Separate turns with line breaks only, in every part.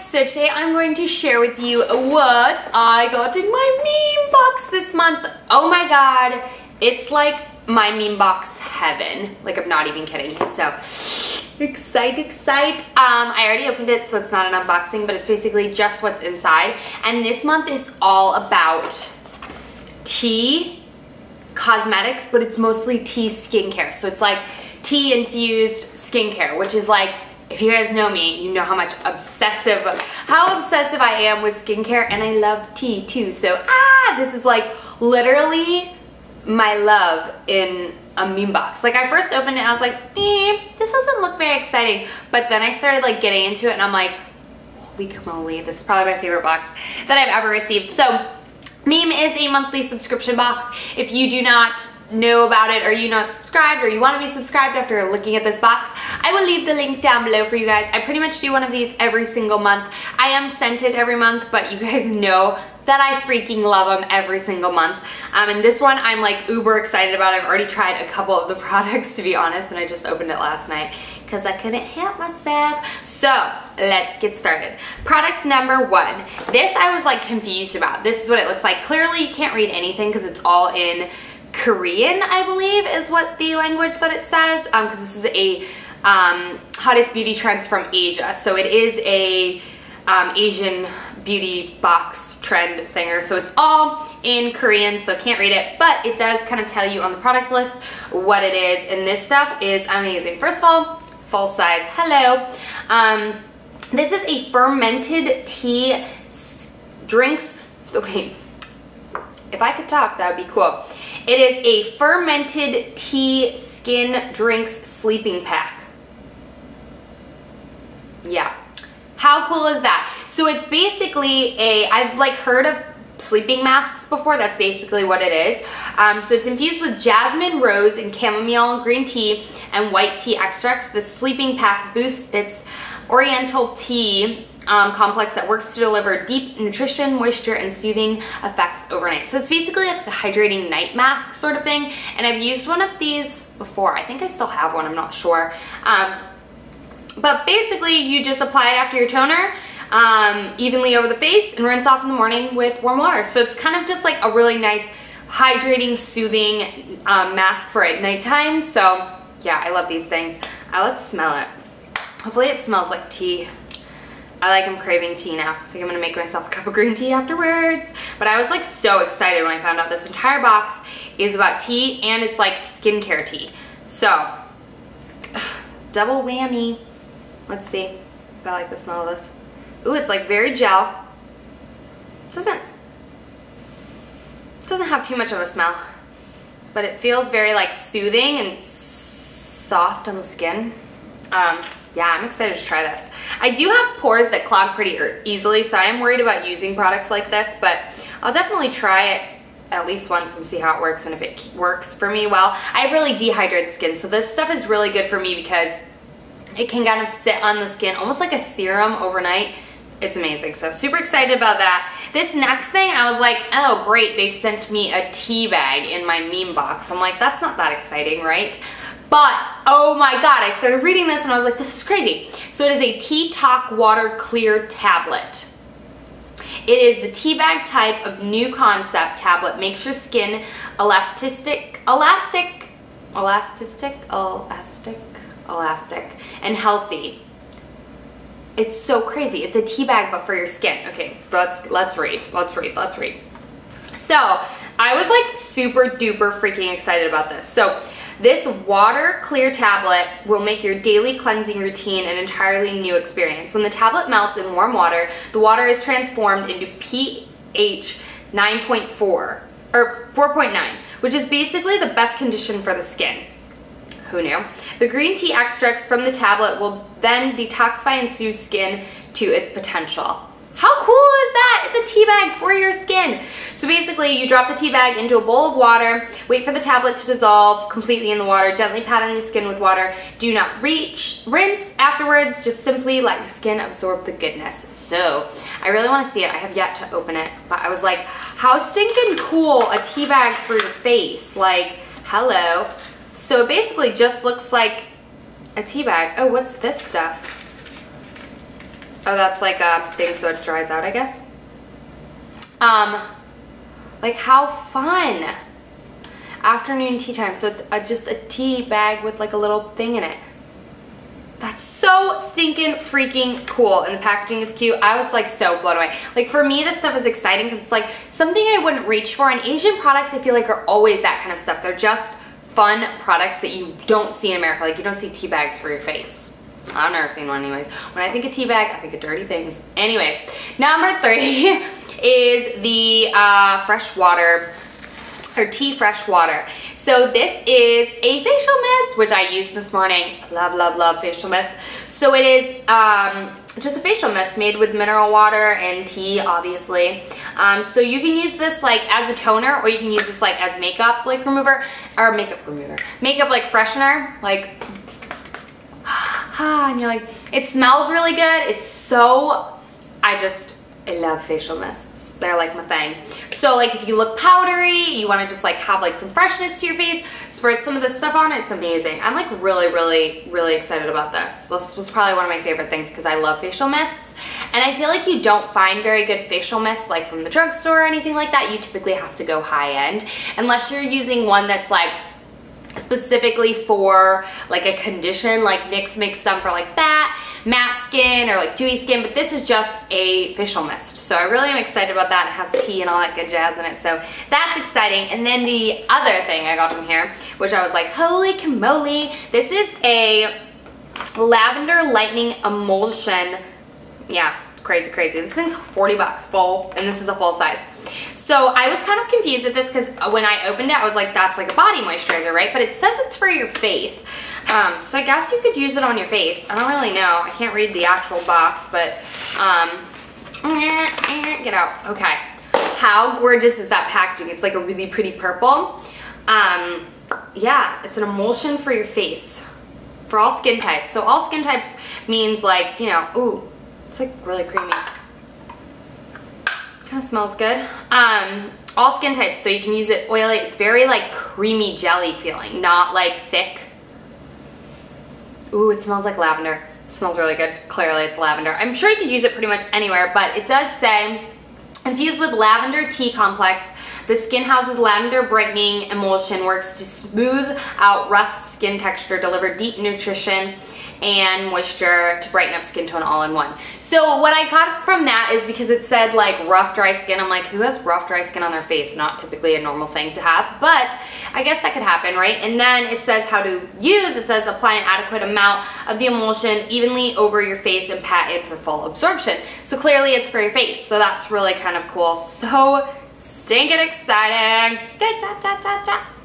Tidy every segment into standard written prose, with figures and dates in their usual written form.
so today I'm going to share with you what I got in my meme box this month. Oh my god, it's like my meme box heaven. Like, I'm not even kidding you. So excite. I already opened it, so it's not an unboxing, but it's basically just what's inside. And this month is all about tea cosmetics, but it's mostly tea skincare. So it's like tea infused skincare, which is like, if you guys know me, you know how obsessive I am with skincare, and I love tea too. So this is like literally my love in a meme box. Like, I first opened it and I was like, this doesn't look very exciting. But then I started like getting into it and I'm like, holy camoly, this is probably my favorite box that I've ever received. So Meme is a monthly subscription box. If you do not know about it, or you're not subscribed, or you want to be subscribed after looking at this box, I will leave the link down below for you guys. I pretty much do one of these every single month. I am sent it every month, but you guys know that I freaking love them every single month. And this one I'm like uber excited about. I've already tried a couple of the products, to be honest, and I just opened it last night because I couldn't help myself. So let's get started. Product number one. This I was like confused about. This is what it looks like. Clearly you can't read anything because it's all in Korean, I believe is what the language that it says, because this is a hottest beauty trends from Asia. So it is a Asian beauty box trend thinger. So it's all in Korean, so can't read it, but it does kind of tell you on the product list what it is, and this stuff is amazing. First of all, full size. Hello. This is a fermented tea drinks. Wait, if I could talk, that would be cool. It is a fermented tea skin drinks sleeping pack. Yeah. How cool is that? So it's basically I've like heard of sleeping masks before. That's basically what it is. So it's infused with jasmine, rose, and chamomile green tea and white tea extracts. The sleeping pack boosts its oriental tea complex that works to deliver deep nutrition, moisture, and soothing effects overnight. So it's basically like the hydrating night mask sort of thing. And I've used one of these before. I think I still have one, I'm not sure. But basically you just apply it after your toner, evenly over the face, and rinse off in the morning with warm water. So it's kind of just like a really nice hydrating, soothing mask for at nighttime. So yeah, I love these things. Let's smell it. Hopefully it smells like tea. I'm craving tea now. I think I'm gonna make myself a cup of green tea afterwards. But I was like so excited when I found out this entire box is about tea, and it's like skincare tea. So, double whammy. Let's see if I like the smell of this. Ooh, it's like very gel. It doesn't have too much of a smell, but it feels very like soothing and soft on the skin. Yeah, I'm excited to try this. I do have pores that clog pretty easily, so I am worried about using products like this, but I'll definitely try it at least once and see how it works, and if it works for me well. I have really dehydrated skin, so this stuff is really good for me because it can kind of sit on the skin almost like a serum overnight. It's amazing. So super excited about that. This next thing, I was like, oh great, they sent me a tea bag in my meme box. I'm like, that's not that exciting, right? But, oh my god, I started reading this and I was like, this is crazy. So it is a Tea Talk Water Clear Tablet. It is the tea bag type of new concept tablet. Makes your skin elastic, and healthy. It's so crazy. It's a tea bag, but for your skin. Okay, let's read. So I was like super duper freaking excited about this. So this water clear tablet will make your daily cleansing routine an entirely new experience. When the tablet melts in warm water, the water is transformed into pH 9.4 or 4.9, which is basically the best condition for the skin. Who knew? The green tea extracts from the tablet will then detoxify and soothe skin to its potential. How cool is that? It's a tea bag for your skin. So basically you drop the tea bag into a bowl of water, wait for the tablet to dissolve completely in the water, gently pat on your skin with water. Do not rinse afterwards, just simply let your skin absorb the goodness. So I really want to see it. I have yet to open it, but I was like, how stinking cool, a tea bag for your face. Like, hello. So it basically just looks like a tea bag. Oh, what's this stuff? Oh, that's like a thing so it dries out, I guess. Like how fun. Afternoon tea time. So it's just a tea bag with like a little thing in it. That's so stinking freaking cool, and the packaging is cute. I was like so blown away. Like for me, this stuff is exciting because it's like something I wouldn't reach for. And Asian products, I feel like, are always that kind of stuff. They're just fun products that you don't see in America. Like you don't see tea bags for your face. I've never seen one anyways. When I think of tea bag, I think of dirty things. Anyways, number 3 is the fresh water, or tea fresh water. So this is a facial mist, which I used this morning. Love, love, love facial mist. So it is just a facial mist made with mineral water and tea, obviously. So you can use this like as a toner, or you can use this like as makeup like remover, or makeup like freshener, like, and you're like, it smells really good. It's so, I love facial mists. They're like my thing. So like if you look powdery, you want to just like have like some freshness to your face, spread some of this stuff on, it's amazing. I'm like really, really, really excited about this. This was probably one of my favorite things because I love facial mists. And I feel like you don't find very good facial mists like from the drugstore or anything like that. You typically have to go high end unless you're using one that's like specifically for like a condition. Like NYX makes some for like matte skin or like dewy skin, but this is just a facial mist. So I really am excited about that. It has tea and all that good jazz in it, so that's exciting. And then the other thing I got from here, which I was like, holy camole, this is a lavender lightning emulsion. Yeah, crazy, crazy. This thing's 40 bucks full, and this is a full size. So I was kind of confused at this because when I opened it, I was like, that's like a body moisturizer, right? But it says it's for your face. So I guess you could use it on your face. I don't really know. I can't read the actual box, but get out. Okay. How gorgeous is that packaging? It's like a really pretty purple. Yeah, it's an emulsion for your face for all skin types. So all skin types means like, you know, ooh, it's like really creamy. Kind of smells good. All skin types, so you can use it oily. It's very like creamy jelly feeling, not like thick. Ooh, it smells like lavender. It smells really good. Clearly it's lavender. I'm sure you could use it pretty much anywhere, but it does say, infused with lavender tea complex, the Skin House's lavender brightening emulsion works to smooth out rough skin texture, deliver deep nutrition and moisture to brighten up skin tone all in one. So what I got from that is because it said like rough dry skin, I'm like, who has rough dry skin on their face? Not typically a normal thing to have, but I guess that could happen, right? And then it says how to use. It says apply an adequate amount of the emulsion evenly over your face and pat in for full absorption. So clearly it's for your face, so that's really kind of cool. So stinking exciting.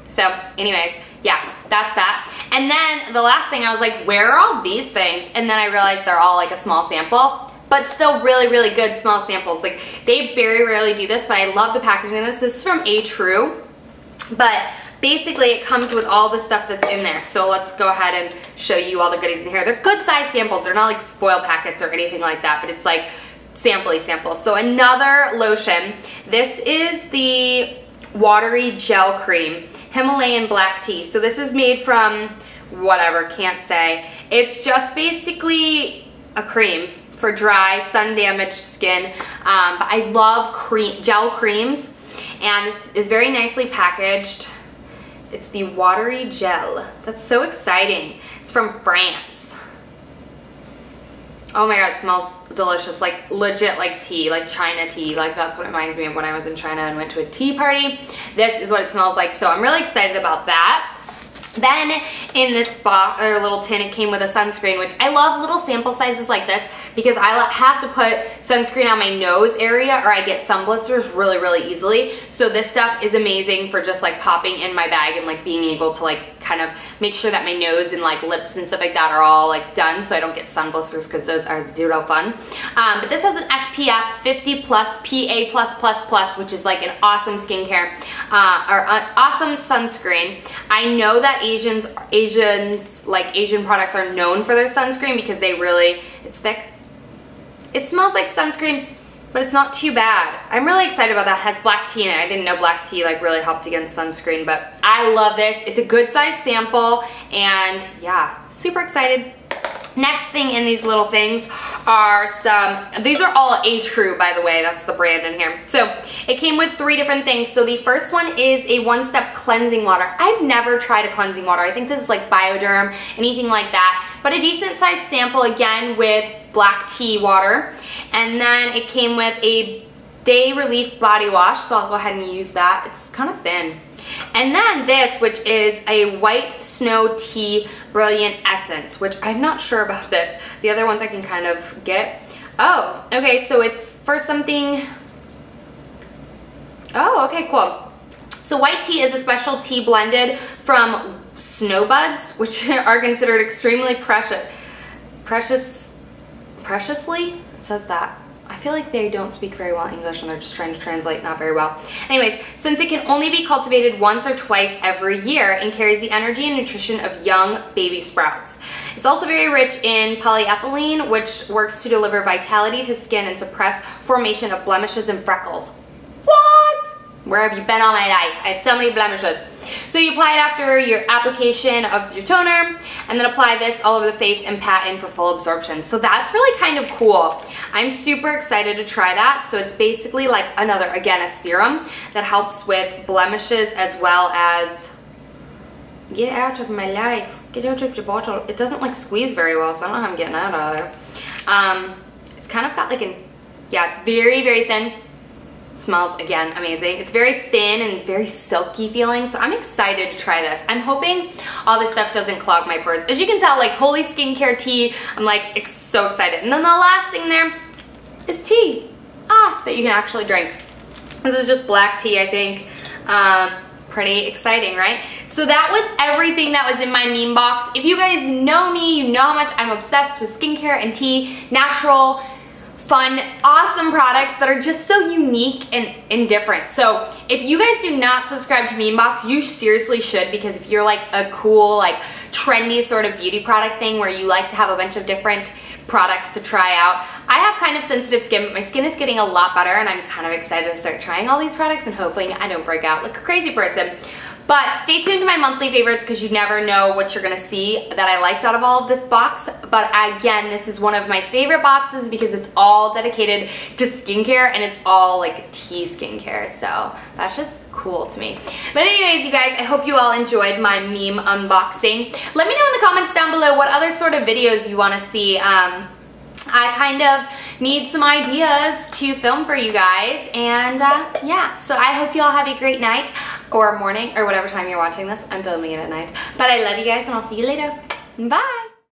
So anyways, yeah, that's that. And then the last thing, I was like, where are all these things? And then I realized they're all like a small sample, but still really, really good small samples. Like they very rarely do this, but I love the packaging of this. This is from A True, but basically it comes with all the stuff that's in there. So let's go ahead and show you all the goodies in here. They're good size samples. They're not like foil packets or anything like that, but it's like sample-y samples. So another lotion. This is the watery gel cream. Himalayan black tea. So this is made from whatever, can't say. It's just basically a cream for dry, sun-damaged skin. But I love gel creams, and this is very nicely packaged. It's the watery gel. That's so exciting. It's from France. Oh my god, it smells delicious, like legit like tea, like China tea. Like that's what it reminds me of when I was in China and went to a tea party. This is what it smells like, so I'm really excited about that. Then in this box or little tin, it came with a sunscreen, which I love little sample sizes like this because I have to put sunscreen on my nose area or I get sun blisters really, really easily. So this stuff is amazing for just like popping in my bag and like being able to like kind of make sure that my nose and like lips and stuff like that are all like done so I don't get sun blisters because those are zero fun. But this has an SPF 50 plus PA+++, which is like an awesome skincare or awesome sunscreen. I know that Asian products are known for their sunscreen because they really, it's thick. It smells like sunscreen, but it's not too bad. I'm really excited about that. It has black tea in it. I didn't know black tea like really helped against sunscreen, but I love this. It's a good size sample, and yeah, super excited. Next thing in these little things are these are all A True, by the way, that's the brand in here. So it came with 3 different things. So the first one is a one-step cleansing water. I've never tried a cleansing water. I think this is like Bioderm, anything like that. But a decent sized sample, again, with black tea water. And then it came with a Day Relief body wash, so I'll go ahead and use that. It's kind of thin. And then this, which is a White Snow Tea Brilliant Essence, which I'm not sure about this. The other ones I can kind of get. Oh, okay, so it's for something. Oh, okay, cool. So white tea is a special tea blended from snowbuds, which are considered extremely preciously? It says that. I feel like they don't speak very well English and they're just trying to translate not very well. Anyways, since it can only be cultivated once or twice every year and carries the energy and nutrition of young baby sprouts. It's also very rich in polyethylene, which works to deliver vitality to skin and suppress formation of blemishes and freckles. What? Where have you been all my life? I have so many blemishes. So you apply it after your application of your toner, and then apply this all over the face and pat in for full absorption. So that's really kind of cool. I'm super excited to try that. So it's basically like another, again, a serum that helps with blemishes as well as, get out of my life, get out of your bottle. It doesn't like squeeze very well, so I don't know how I'm getting that out of there. It's kind of got like an, yeah, it's very, very thin. Smells, again, amazing. It's very thin and very silky feeling, so I'm excited to try this. I'm hoping all this stuff doesn't clog my pores. As you can tell, like, holy skincare tea, I'm like so excited. And then the last thing there is tea. That you can actually drink. This is just black tea, I think. Pretty exciting, right? So that was everything that was in my meme box. If you guys know me, you know how much I'm obsessed with skincare and tea, natural, fun, awesome products that are just so unique and different. So if you guys do not subscribe to MemeBox, you seriously should, because if you're like a cool, like trendy sort of beauty product thing where you like to have a bunch of different products to try out. I have kind of sensitive skin, but my skin is getting a lot better and I'm kind of excited to start trying all these products and hopefully I don't break out like a crazy person. But stay tuned to my monthly favorites because you never know what you're going to see that I liked out of all of this box. But again, this is one of my favorite boxes because it's all dedicated to skincare and it's all like tea skincare. So that's just cool to me. But anyways, you guys, I hope you all enjoyed my meme unboxing. Let me know in the comments down below what other sort of videos you want to see. I kind of need some ideas to film for you guys, and yeah, so I hope you all have a great night or morning or whatever time you're watching this. I'm filming it at night, but I love you guys and I'll see you later. Bye.